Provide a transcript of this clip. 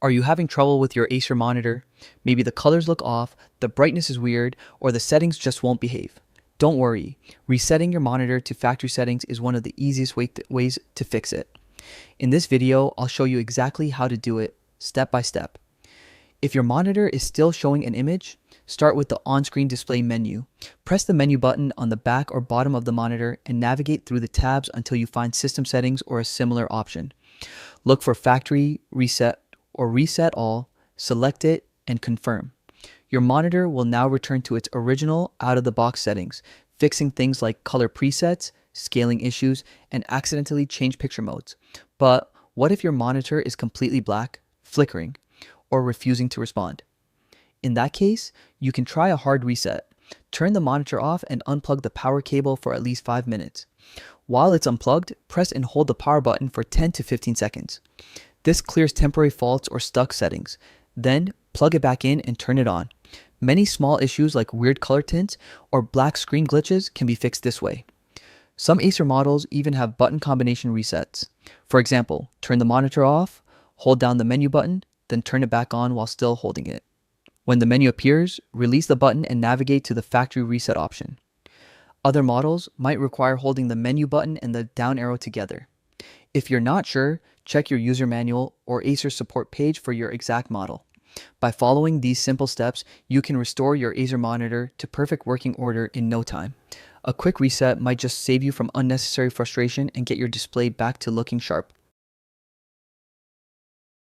Are you having trouble with your Acer monitor? Maybe the colors look off, the brightness is weird, or the settings just won't behave. Don't worry, resetting your monitor to factory settings is one of the easiest ways to fix it. In this video, I'll show you exactly how to do it step by step. If your monitor is still showing an image, start with the on-screen display menu. Press the menu button on the back or bottom of the monitor and navigate through the tabs until you find system settings or a similar option. Look for factory reset or reset all, select it, and confirm. Your monitor will now return to its original out-of-the-box settings, fixing things like color presets, scaling issues, and accidentally change picture modes. But what if your monitor is completely black, flickering, or refusing to respond? In that case, you can try a hard reset. Turn the monitor off and unplug the power cable for at least 5 minutes. While it's unplugged, press and hold the power button for 10 to 15 seconds. This clears temporary faults or stuck settings. Then, plug it back in and turn it on. Many small issues like weird color tints or black screen glitches can be fixed this way. Some Acer models even have button combination resets. For example, turn the monitor off, hold down the menu button, then turn it back on while still holding it. When the menu appears, release the button and navigate to the factory reset option. Other models might require holding the menu button and the down arrow together. If you're not sure, check your user manual or Acer support page for your exact model. By following these simple steps, you can restore your Acer monitor to perfect working order in no time. A quick reset might just save you from unnecessary frustration and get your display back to looking sharp.